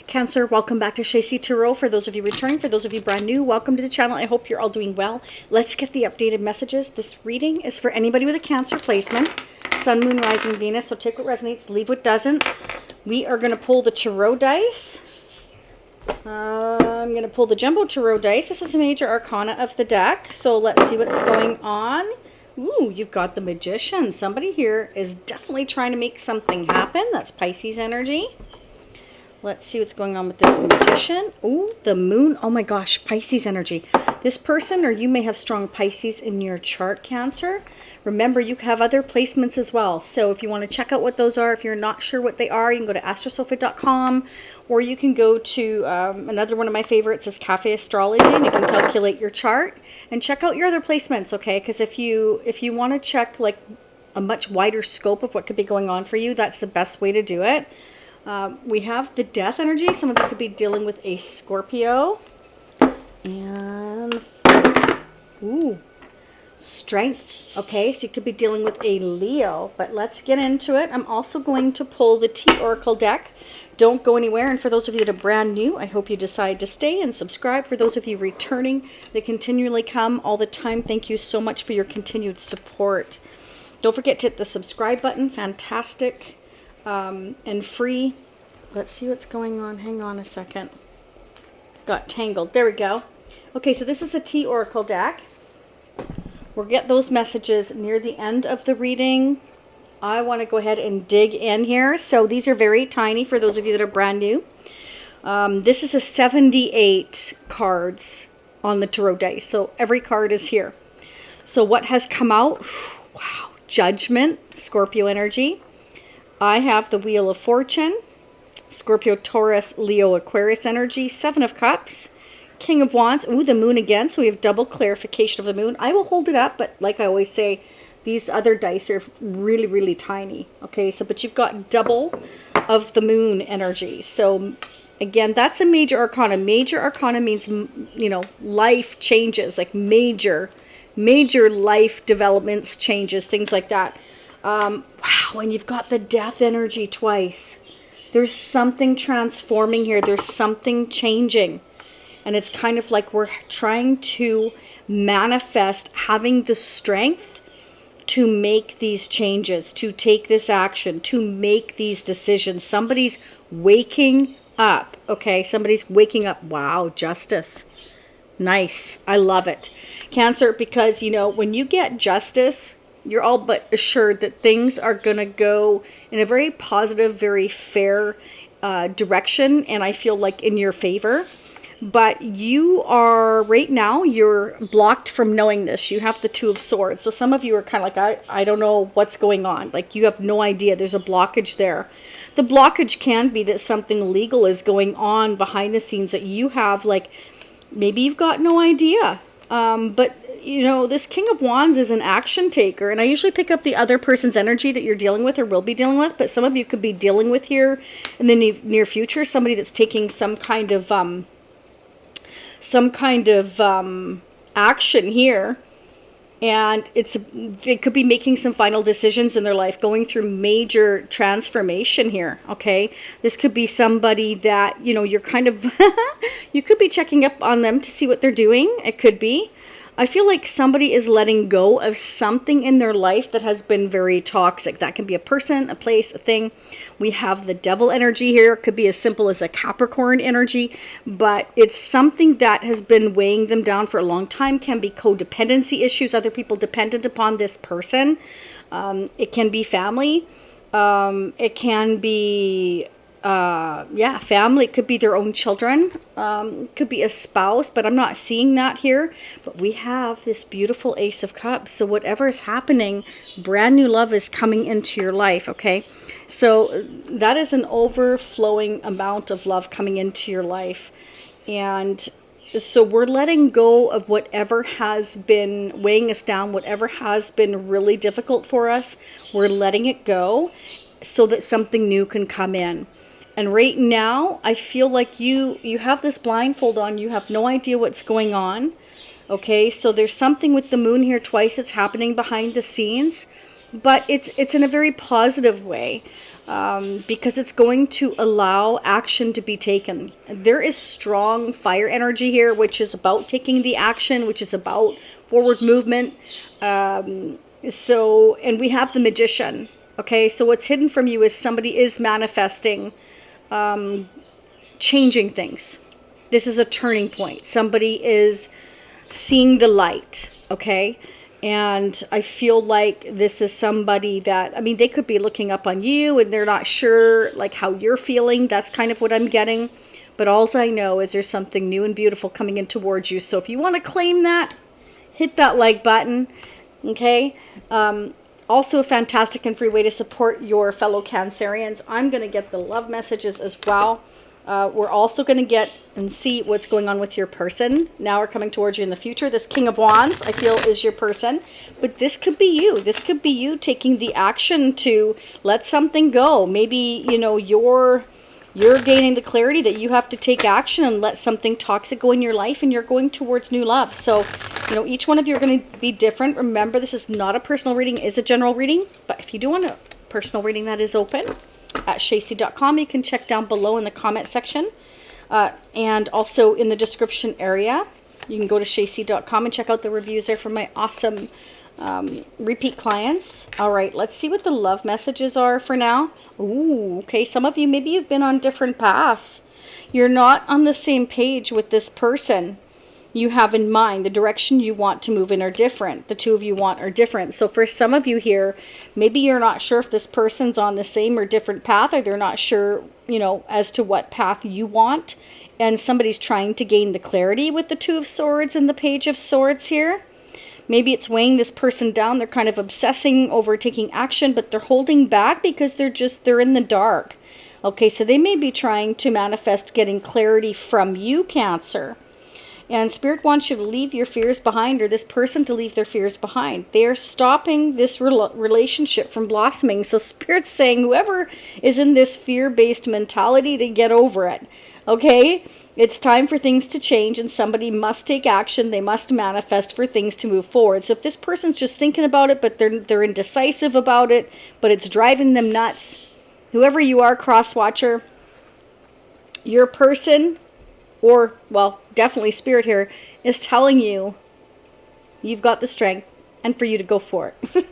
Cancer, welcome back to Shacy Tarot. For those of you returning, for those of you brand new, welcome to the channel. I hope you're all doing well. Let's get the updated messages. This reading is for anybody with a Cancer placement, Sun, Moon, Rising, Venus. So take what resonates, leave what doesn't. We are going to pull the tarot dice. I'm going to pull the jumbo tarot dice. This is a major arcana of the deck. So let's see what's going on. Ooh, you've got the Magician. Somebody here is definitely trying to make something happen. That's Pisces energy. Let's see what's going on with this Magician. Ooh, the Moon. Oh my gosh, Pisces energy. This person, or you may have strong Pisces in your chart, Cancer. Remember, you have other placements as well. So if you want to check out what those are, if you're not sure what they are, you can go to astrosophia.com, or you can go to another one of my favorites is Cafe Astrology, and you can calculate your chart and check out your other placements, okay? Because if you want to check like a much wider scope of what could be going on for you, that's the best way to do it. We have the Death energy. Some of you could be dealing with a Scorpio. And, ooh, Strength. Okay, so you could be dealing with a Leo. But let's get into it. I'm also going to pull the T Oracle deck. Don't go anywhere. And for those of you that are brand new, I hope you decide to stay and subscribe. For those of you returning, they continually come all the time. Thank you so much for your continued support. Don't forget to hit the subscribe button. Fantastic. And free. Let's see what's going on. Hang on a second. Got tangled. There we go. Okay, so this is a T Oracle deck. We'll get those messages near the end of the reading. I want to go ahead and dig in here. So these are very tiny for those of you that are brand new. This is a 78 cards on the tarot dice. So every card is here. So what has come out? Wow. Judgment, Scorpio energy. I have the Wheel of Fortune, Scorpio, Taurus, Leo, Aquarius energy, Seven of Cups, King of Wands, ooh, the Moon again, so we have double clarification of the Moon. I will hold it up, but like I always say, these other dice are really, really tiny, okay, so, but you've got double of the Moon energy. So, again, that's a major arcana. Major arcana means, you know, life changes, like major life developments, changes, things like that. Wow, and you've got the Death energy twice. There's something transforming here. There's something changing. And it's kind of like we're trying to manifest having the strength to make these changes, to take this action, to make these decisions. Somebody's waking up, okay? Somebody's waking up. Wow, justice. Nice. I love it. Cancer, because, you know, when you get justice, you're all but assured that things are going to go in a very positive, very fair direction, and I feel like in your favor. But you are, right now, you're blocked from knowing this. You have the Two of Swords. So some of you are kind of like, I don't know what's going on. Like, you have no idea. There's a blockage there. The blockage can be that something legal is going on behind the scenes that you have, like, maybe you've got no idea. But you know, this King of Wands is an action taker, and I usually pick up the other person's energy that you're dealing with or will be dealing with, but some of you could be dealing with here in the near future, somebody that's taking some kind of action here, and they could be making some final decisions in their life, going through major transformation here, okay? This could be somebody that, you know, you're kind of, you could be checking up on them to see what they're doing. It could be. I feel like somebody is letting go of something in their life that has been very toxic. That can be a person, a place, a thing. We have the Devil energy here. It could be as simple as a Capricorn energy, but it's something that has been weighing them down for a long time. Can be codependency issues, other people dependent upon this person. It can be family. It can be family. It could be their own children. Could be a spouse, but I'm not seeing that here. But we have this beautiful Ace of Cups. So whatever is happening, brand new love is coming into your life, okay? So that is an overflowing amount of love coming into your life. And so we're letting go of whatever has been weighing us down, whatever has been really difficult for us. We're letting it go so that something new can come in. And right now, I feel like you have this blindfold on. You have no idea what's going on. Okay, so there's something with the Moon here twice that's happening behind the scenes. but it's in a very positive way, because it's going to allow action to be taken. There is strong fire energy here, which is about taking the action, which is about forward movement. So, and we have the Magician. Okay, so what's hidden from you is somebody is manifesting, changing things. This is a turning point. Somebody is seeing the light. Okay. And I feel like this is somebody that, I mean, they could be looking up on you and they're not sure like how you're feeling. That's kind of what I'm getting. But all I know is there's something new and beautiful coming in towards you. So if you want to claim that, hit that like button. Okay. Also a fantastic and free way to support your fellow Cancerians. I'm going to get the love messages as well. We're also going to get and see what's going on with your person. Now we're coming towards you in the future. This King of Wands, I feel, is your person. But this could be you. This could be you taking the action to let something go. Maybe, you know, you're gaining the clarity that you have to take action and let something toxic go in your life, and you're going towards new love. So, you know, each one of you are going to be different. Remember, this is not a personal reading. It is a general reading. But if you do want a personal reading, that is open at shacy.com. You can check down below in the comment section, and also in the description area. You can go to shacy.com and check out the reviews there for my awesome repeat clients. All right, let's see what the love messages are for now. Ooh, okay, some of you, maybe you've been on different paths. You're not on the same page with this person you have in mind. The direction you want to move in are different. The two of you want are different. So for some of you here, maybe you're not sure if this person's on the same or different path, or they're not sure, you know, as to what path you want. And somebody's trying to gain the clarity with the Two of Swords and the Page of Swords here. Maybe it's weighing this person down. They're kind of obsessing over taking action, but they're holding back because they're in the dark. Okay, so they may be trying to manifest getting clarity from you, Cancer. And Spirit wants you to leave your fears behind, or this person to leave their fears behind. They are stopping this relationship from blossoming. So Spirit's saying whoever is in this fear-based mentality to get over it. Okay? It's time for things to change, and somebody must take action. They must manifest for things to move forward. So if this person's just thinking about it, but they're indecisive about it, but it's driving them nuts, whoever you are, cross-watcher, your person, or, well, definitely Spirit here, is telling you you've got the strength and for you to go for it.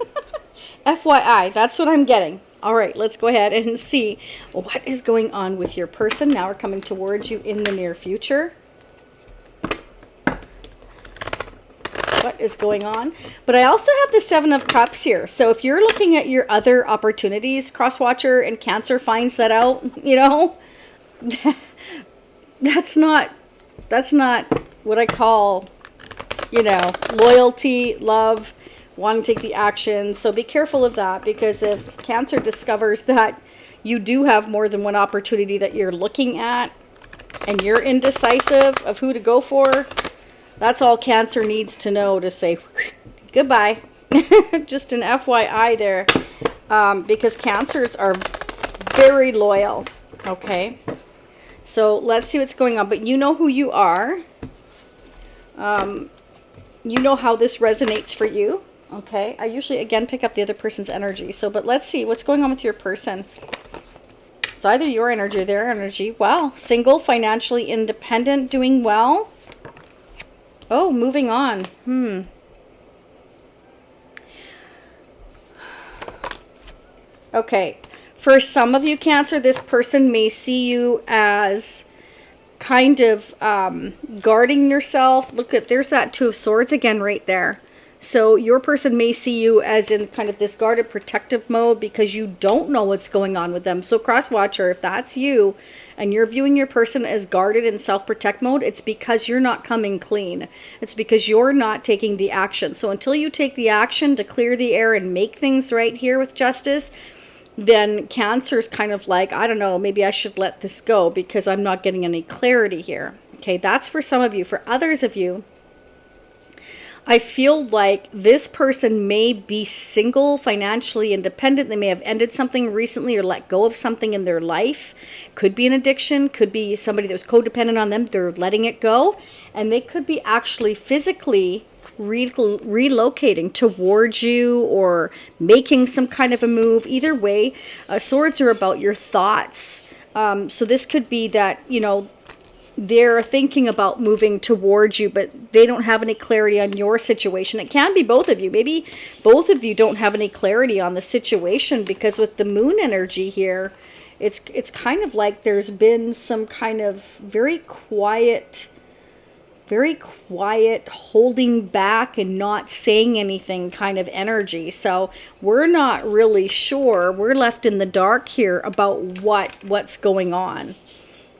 FYI, that's what I'm getting. All right, let's go ahead and see what is going on with your person. Now we're coming towards you in the near future. What is going on? But I also have the Seven of Cups here. So if you're looking at your other opportunities, cross-watcher, and Cancer finds that out, you know, that's not what I call, you know, loyalty, love, wanting to take the action. So be careful of that, because if Cancer discovers that you do have more than one opportunity that you're looking at and you're indecisive of who to go for, that's all Cancer needs to know to say goodbye. Just an FYI there, because Cancers are very loyal. Okay. So let's see what's going on. But you know who you are. You know how this resonates for you. Okay. I usually, again, pick up the other person's energy. So, but let's see what's going on with your person. It's either your energy or their energy. Wow. Single, financially independent, doing well. Oh, moving on. Okay. For some of you, Cancer, this person may see you as kind of guarding yourself. Look at, there's that Two of Swords again right there. So your person may see you as in kind of this guarded protective mode because you don't know what's going on with them. So cross-watcher, if that's you and you're viewing your person as guarded in self-protect mode, it's because you're not coming clean. It's because you're not taking the action. So until you take the action to clear the air and make things right here with justice, then Cancer's kind of like, I don't know, maybe I should let this go because I'm not getting any clarity here. Okay, that's for some of you. For others of you, I feel like this person may be single, financially independent. They may have ended something recently or let go of something in their life. Could be an addiction, could be somebody that was codependent on them. They're letting it go. And they could be actually physically relocating towards you or making some kind of a move. Either way, swords are about your thoughts. So this could be that, you know, they're thinking about moving towards you, but they don't have any clarity on your situation. It can be both of you. Maybe both of you don't have any clarity on the situation, because with the moon energy here, it's kind of like there's been some kind of very quiet holding back and not saying anything kind of energy. So we're not really sure. We're left in the dark here about what's going on.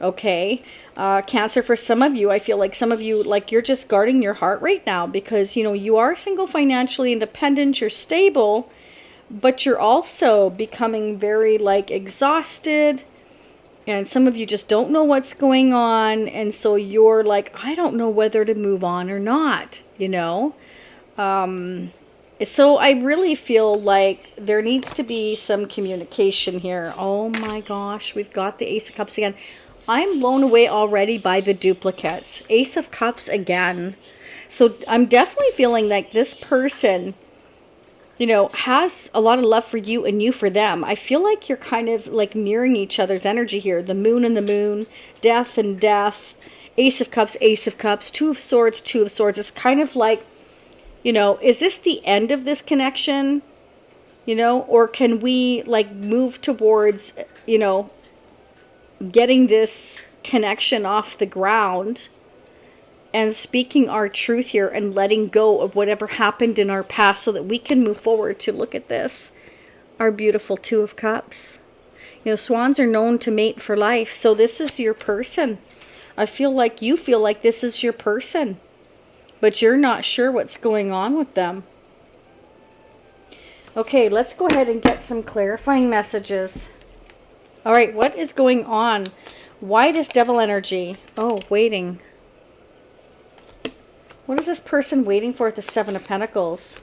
Okay. Cancer, for some of you, I feel like some of you, like, you're just guarding your heart right now, because, you know, you are single, financially independent, you're stable, but you're also becoming very, like, exhausted. And some of you just don't know what's going on. And so you're like, I don't know whether to move on or not, you know. So I really feel like there needs to be some communication here. Oh my gosh, we've got the Ace of Cups again. I'm blown away already by the duplicates. Ace of Cups again. So I'm definitely feeling like this person, you know, has a lot of love for you and you for them. I feel like you're kind of like mirroring each other's energy here. The moon and the moon, death and death, Ace of Cups, Two of Swords, Two of Swords. It's kind of like, you know, is this the end of this connection? You know, or can we like move towards, you know, getting this connection off the ground and speaking our truth here and letting go of whatever happened in our past so that we can move forward to look at this. Our beautiful Two of Cups. You know, swans are known to mate for life. So this is your person. I feel like you feel like this is your person, but you're not sure what's going on with them. Okay, let's go ahead and get some clarifying messages. All right, what is going on? Why this devil energy? Oh, waiting. What is this person waiting for at the Seven of Pentacles?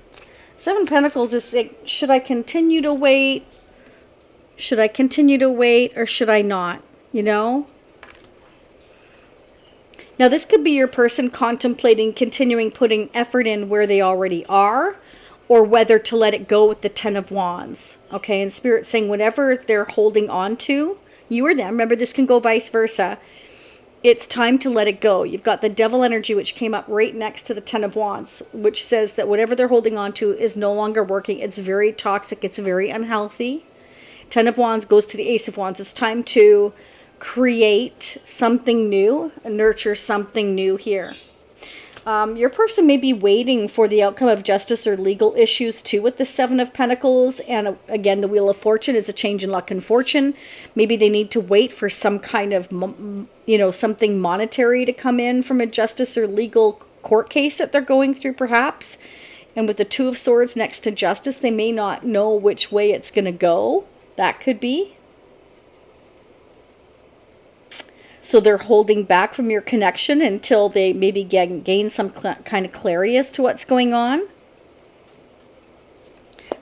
Seven of Pentacles is like, should I continue to wait? Should I continue to wait or should I not? You know? Now, this could be your person contemplating continuing putting effort in where they already are, or whether to let it go with the Ten of Wands. Okay, and Spirit saying whatever they're holding on to, you or them, remember this can go vice versa, it's time to let it go. You've got the devil energy, which came up right next to the Ten of Wands, which says that whatever they're holding on to is no longer working. It's very toxic. It's very unhealthy. Ten of Wands goes to the Ace of Wands. It's time to create something new and nurture something new here. Your person may be waiting for the outcome of justice or legal issues too with the Seven of Pentacles. And again, the Wheel of Fortune is a change in luck and fortune. Maybe they need to wait for some kind of, you know, something monetary to come in from a justice or legal court case that they're going through perhaps. And with the Two of Swords next to justice, they may not know which way it's going to go. That could be. So they're holding back from your connection until they maybe gain some kind of clarity as to what's going on.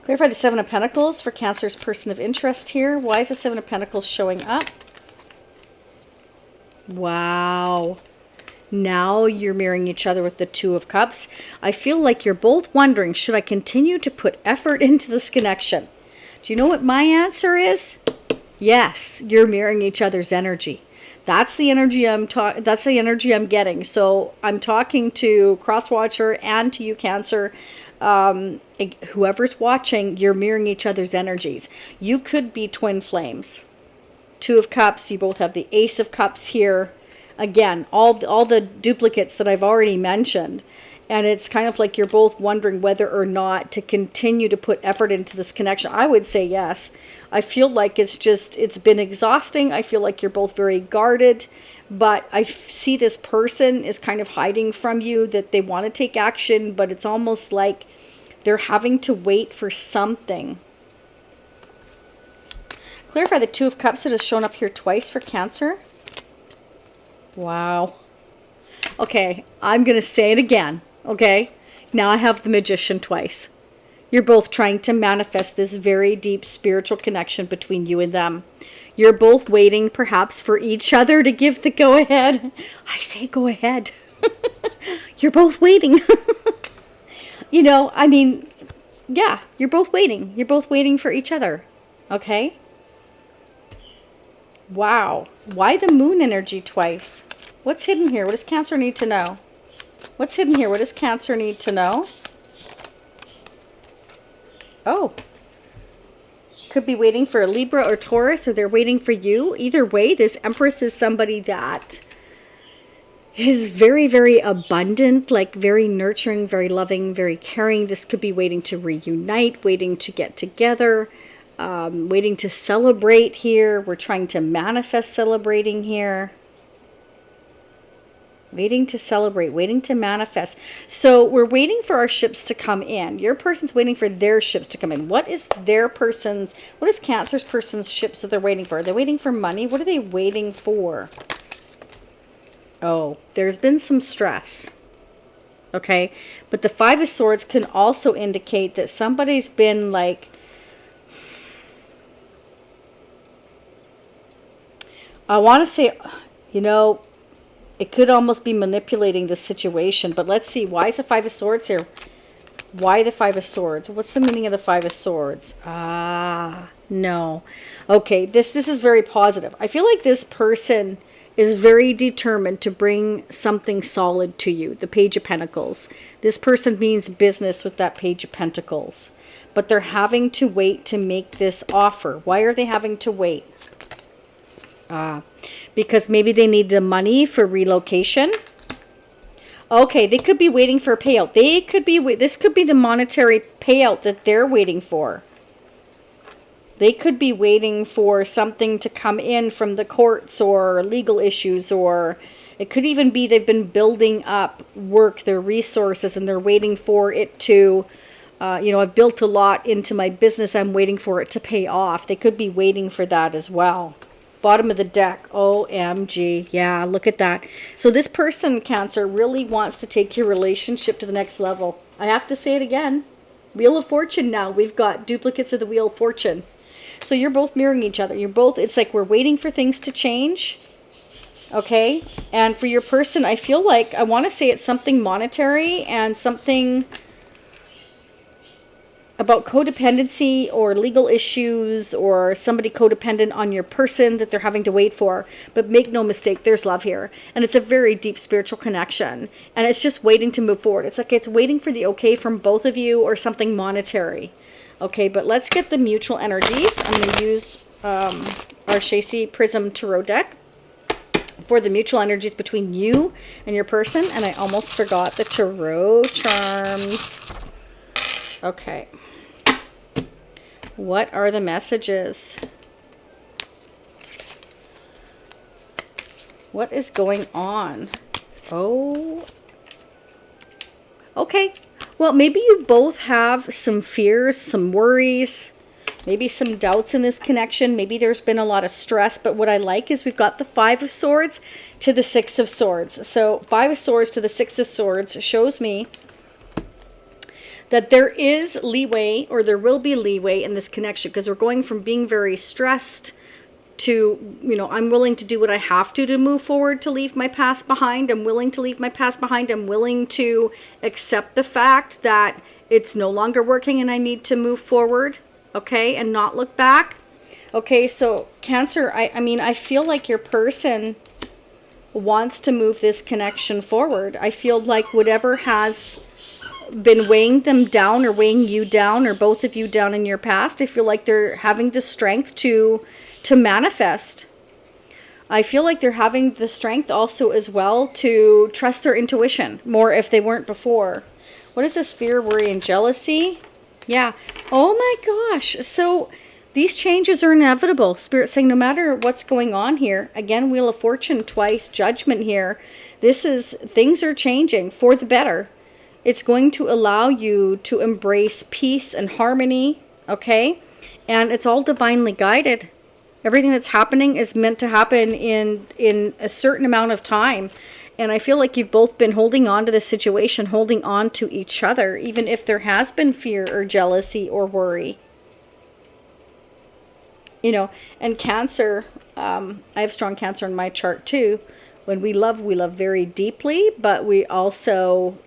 Clarify the Seven of Pentacles for Cancer's person of interest here. Why is the Seven of Pentacles showing up? Wow. Now you're mirroring each other with the Two of Cups. I feel like you're both wondering, should I continue to put effort into this connection? Do you know what my answer is? Yes, you're mirroring each other's energy. That's the energy I'm getting. So I'm talking to Crosswatcher and to you, Cancer. Whoever's watching, you're mirroring each other's energies. You could be twin flames. Two of Cups. You both have the Ace of Cups here. Again, all the duplicates that I've already mentioned. And it's kind of like you're both wondering whether or not to continue to put effort into this connection. I would say yes. I feel like it's been exhausting. I feel like you're both very guarded. But I see this person is kind of hiding from you, that they want to take action. But it's almost like they're having to wait for something. Clarify the Two of Cups that has shown up here twice for Cancer. Wow. Okay, I'm going to say it again. Okay, now I have the Magician twice. You're both trying to manifest this very deep spiritual connection between you and them. You're both waiting perhaps for each other to give the go ahead. I say go ahead. You're both waiting. You know, I mean, yeah, you're both waiting. You're both waiting for each other. Okay? Wow. Why the moon energy twice? What's hidden here? What does Cancer need to know? What's hidden here? What does Cancer need to know? Oh. Could be waiting for a Libra or Taurus, or they're waiting for you. Either way, this Empress is somebody that is very, very abundant, like very nurturing, very loving, very caring. This could be waiting to reunite, waiting to get together, waiting to celebrate here. We're trying to manifest celebrating here. Waiting to celebrate, waiting to manifest. So we're waiting for our ships to come in. Your person's waiting for their ships to come in. What is Cancer's person's ships that they're waiting for? Are they waiting for money? What are they waiting for? Oh, there's been some stress. Okay, but the Five of Swords can also indicate that somebody's been like, I want to say, you know, it could almost be manipulating the situation, but let's see. Why is the Five of Swords here? Why the Five of Swords? What's the meaning of the Five of Swords? No. Okay, this is very positive. I feel like this person is very determined to bring something solid to you. The Page of Pentacles. This person means business with that Page of Pentacles. But they're having to wait to make this offer. Why are they having to wait? Because maybe they need the money for relocation. Okay, they could be waiting for a payout. This could be the monetary payout that they're waiting for. They could be waiting for something to come in from the courts or legal issues, or it could even be they've been building up work, their resources, and they're waiting for it to, I've built a lot into my business. I'm waiting for it to pay off. They could be waiting for that as well. Bottom of the deck. OMG. Yeah, look at that. So this person, Cancer, really wants to take your relationship to the next level. I have to say it again. Wheel of Fortune now. We've got duplicates of the Wheel of Fortune. So you're both mirroring each other. It's like we're waiting for things to change. Okay? And for your person, I feel like, I want to say it's something monetary and something about codependency or legal issues, or somebody codependent on your person that they're having to wait for. But make no mistake, there's love here. And it's a very deep spiritual connection. And it's just waiting to move forward. It's like it's waiting for the okay from both of you, or something monetary. Okay, but let's get the mutual energies. I'm going to use our Shacy Prism Tarot deck for the mutual energies between you and your person. And I almost forgot the Tarot Charms. Okay. What are the messages? What is going on? Oh. Okay. Well, maybe you both have some fears, some worries, maybe some doubts in this connection. Maybe there's been a lot of stress. But what I like is we've got the Five of Swords to the Six of Swords. So Five of Swords to the Six of Swords shows me that there is leeway, or there will be leeway in this connection, because we're going from being very stressed to, I'm willing to do what I have to move forward, to leave my past behind. I'm willing to leave my past behind. I'm willing to accept the fact that it's no longer working and I need to move forward, okay, and not look back. Okay, so Cancer, I feel like your person wants to move this connection forward. I feel like whatever has been weighing them down, or weighing you down, or both of you down in your past, I feel like they're having the strength to manifest. I feel like they're having the strength also as well to trust their intuition more if they weren't before. What is this? Fear, worry, and jealousy? Yeah. Oh my gosh. So these changes are inevitable. Spirit saying no matter what's going on here, again, Wheel of Fortune twice, Judgment here. Things are changing for the better. It's going to allow you to embrace peace and harmony, okay? And it's all divinely guided. Everything that's happening is meant to happen in a certain amount of time. And I feel like you've both been holding on to this situation, holding on to each other, even if there has been fear or jealousy or worry. And Cancer, I have strong Cancer in my chart too. When we love very deeply, but we also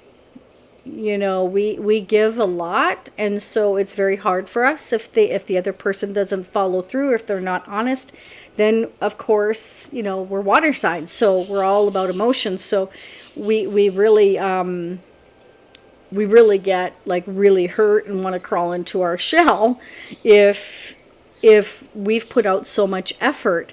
we give a lot, and so it's very hard for us if the other person doesn't follow through, if they're not honest. Then of course, we're water signs, so we're all about emotions. So we really get like really hurt and want to crawl into our shell if we've put out so much effort,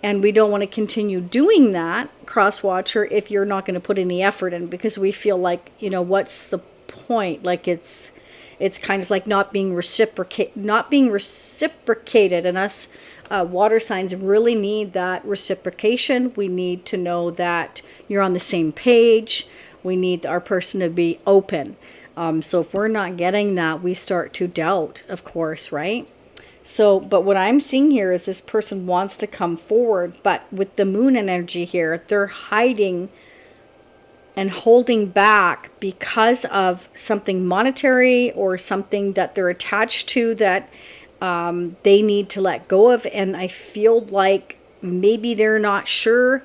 and we don't want to continue doing that, cross watcher, if you're not going to put any effort in, because we feel like, what's the point? Like it's kind of like not being reciprocated, and us water signs really need that reciprocation. We need to know that you're on the same page. We need our person to be open. So if we're not getting that, we start to doubt, of course, right? So, but what I'm seeing here is this person wants to come forward, but with the moon energy here, they're hiding and holding back because of something monetary or something that they're attached to that they need to let go of. And I feel like maybe they're not sure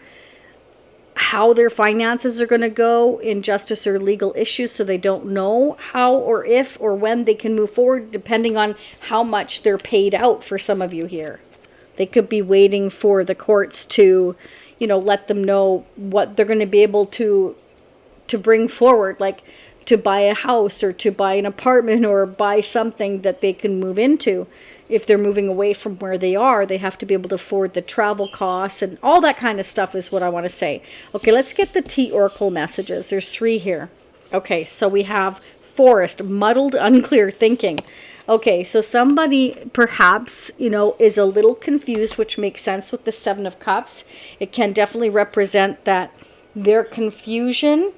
how their finances are going to go in justice or legal issues, so they don't know how or if or when they can move forward, depending on how much they're paid out. For some of you here, they could be waiting for the courts to let them know what they're going to be able to bring forward, like to buy a house or to buy an apartment or buy something that they can move into. If they're moving away from where they are, they have to be able to afford the travel costs and all that kind of stuff is what I want to say. Okay, let's get the T Oracle messages. There's 3 here. Okay, so we have forest, muddled, unclear thinking. Okay, so somebody perhaps, is a little confused, which makes sense with the 7 of Cups. It can definitely represent that their confusion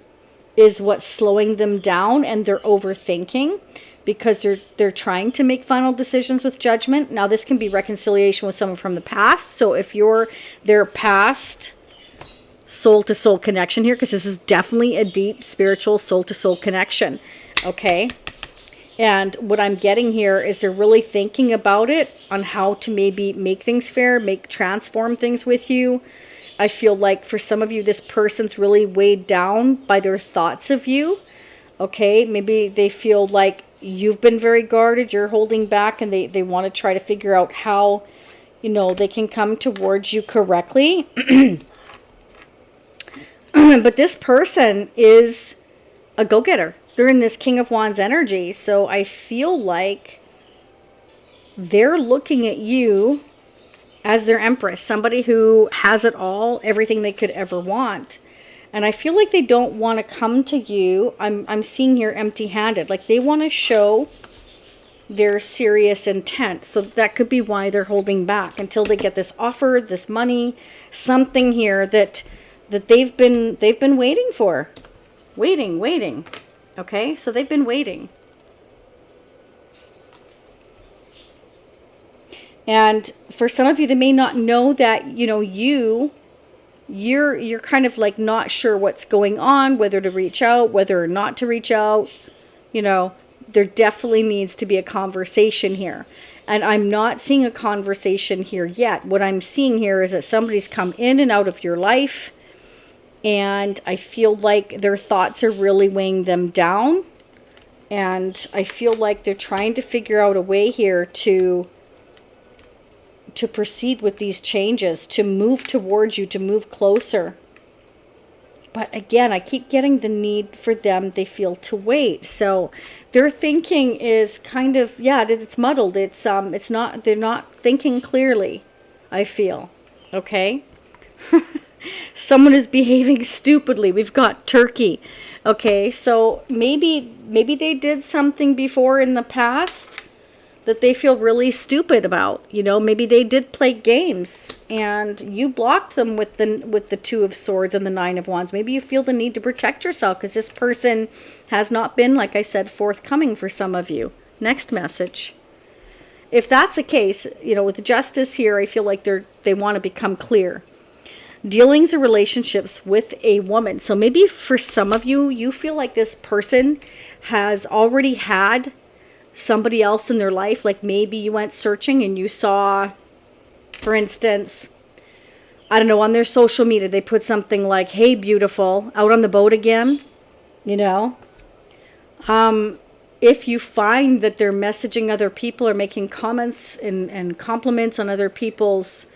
is what's slowing them down, and they're overthinking because they're trying to make final decisions with judgment. Now, this can be reconciliation with someone from the past. So if you're their past soul-to-soul connection here, because this is definitely a deep spiritual soul-to-soul connection, okay? And what I'm getting here is they're really thinking about it on how to maybe make things fair, transform things with you. I feel like for some of you, this person's really weighed down by their thoughts of you. Okay, maybe they feel like you've been very guarded, you're holding back, and they want to try to figure out how, they can come towards you correctly. But this person is a go-getter. They're in this King of Wands energy. So I feel like they're looking at you as their Empress, somebody who has it all, everything they could ever want. And I feel like they don't want to come to you. I'm seeing here empty-handed. Like they want to show their serious intent. So that could be why they're holding back until they get this offer, this money, something here that they've been waiting for. Waiting. Okay? So they've been waiting. And for some of you, they may not know that, you're kind of like not sure what's going on, whether to reach out, whether or not to reach out. There definitely needs to be a conversation here. And I'm not seeing a conversation here yet. What I'm seeing here is that somebody's come in and out of your life, and I feel like their thoughts are really weighing them down. And I feel like they're trying to figure out a way here to proceed with these changes, to move towards you, to move closer. But again, I keep getting the need for them, they feel, to wait. So their thinking is kind of, it's muddled. It's not, they're not thinking clearly, I feel. Okay? Someone is behaving stupidly. We've got Turkey. Okay, so maybe they did something before in the past that they feel really stupid about. Maybe they did play games and you blocked them with the 2 of Swords and the 9 of Wands. Maybe you feel the need to protect yourself because this person has not been, like I said, forthcoming for some of you. Next message. If that's the case, with the Justice here, I feel like they want to become clear. Dealings or relationships with a woman. So maybe for some of you, you feel like this person has already had somebody else in their life. Like maybe you went searching and you saw, for instance, I don't know, on their social media, they put something like, "Hey, beautiful, out on the boat again," If you find that they're messaging other people or making comments and compliments on other people's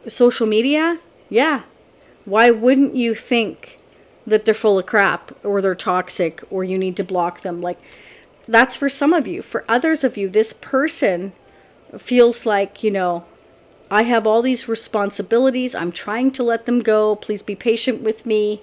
social media, yeah, why wouldn't you think that they're full of crap or they're toxic or you need to block them? Like, that's for some of you. For others of you, this person feels like, I have all these responsibilities. I'm trying to let them go. Please be patient with me.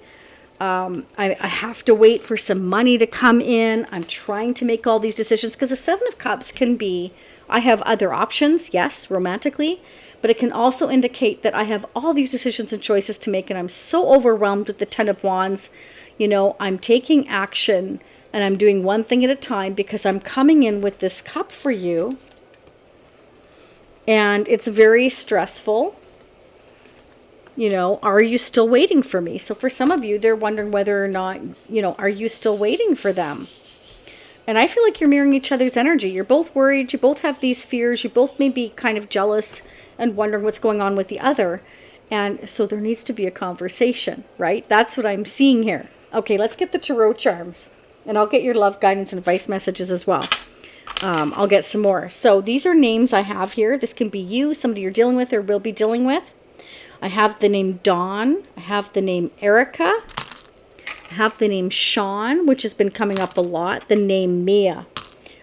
I have to wait for some money to come in. I'm trying to make all these decisions, because the Seven of Cups can be, I have other options, yes, romantically, but it can also indicate that I have all these decisions and choices to make, and I'm so overwhelmed with the Ten of Wands. I'm taking action and I'm doing one thing at a time, because I'm coming in with this cup for you, and it's very stressful. Are you still waiting for me? So for some of you, they're wondering whether or not, are you still waiting for them? And I feel like you're mirroring each other's energy. You're both worried. You both have these fears. You both may be kind of jealous and wondering what's going on with the other. And so there needs to be a conversation, right? That's what I'm seeing here. Okay, let's get the tarot charms. And I'll get your love guidance and advice messages as well. I'll get some more. So these are names I have here. This can be you, somebody you're dealing with or will be dealing with. I have the name Dawn. I have the name Erica. I have the name Sean, which has been coming up a lot. The name Mia.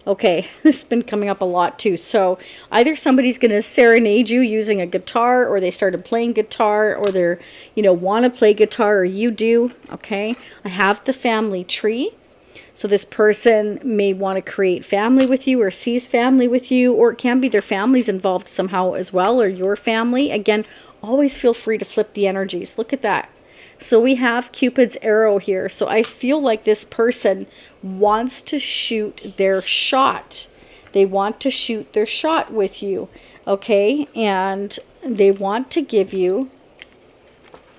Okay, this has been coming up a lot too. So either somebody's going to serenade you using a guitar, or they started playing guitar, or they're, want to play guitar, or you do. Okay, I have the family tree. So this person may want to create family with you, or sees family with you, or it can be their family's involved somehow as well, or your family. Again, always feel free to flip the energies. Look at that. So we have Cupid's arrow here. So I feel like this person wants to shoot their shot. They want to shoot their shot with you. Okay? And they want to give you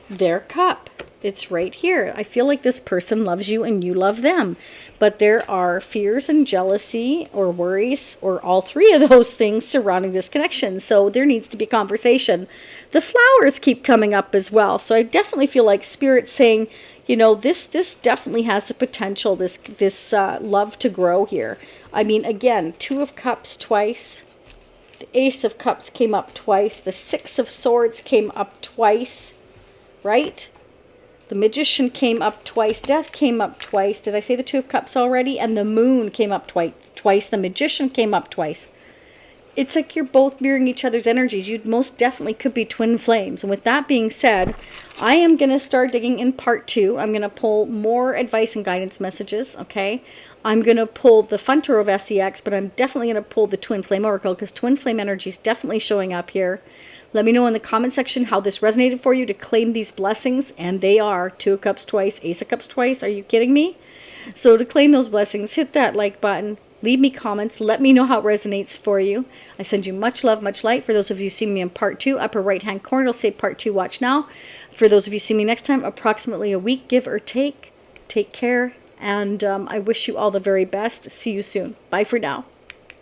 their cup. It's right here. I feel like this person loves you and you love them. But there are fears and jealousy or worries, or all three of those things surrounding this connection. So there needs to be conversation. The flowers keep coming up as well. So I definitely feel like Spirit's saying, this definitely has the potential, this love to grow here. I mean, again, Two of Cups twice. The Ace of Cups came up twice. The Six of Swords came up twice. Right? The Magician came up twice. Death came up twice. Did I say the Two of Cups already? And the Moon came up twice. The Magician came up twice. It's like you're both mirroring each other's energies. You most definitely could be twin flames. And with that being said, I am going to start digging in part 2. I'm going to pull more advice and guidance messages, okay? I'm going to pull the Fun Tarot of SEX, but I'm definitely going to pull the Twin Flame Oracle, because twin flame energy is definitely showing up here. Let me know in the comment section how this resonated for you to claim these blessings. And they are Two of Cups twice, Ace of Cups twice. Are you kidding me? So to claim those blessings, hit that like button. Leave me comments. Let me know how it resonates for you. I send you much love, much light. For those of you seeing me in part 2, upper right-hand corner, it'll say part 2, watch now. For those of you seeing me next time, approximately a week, give or take. Take care. And I wish you all the very best. See you soon. Bye for now.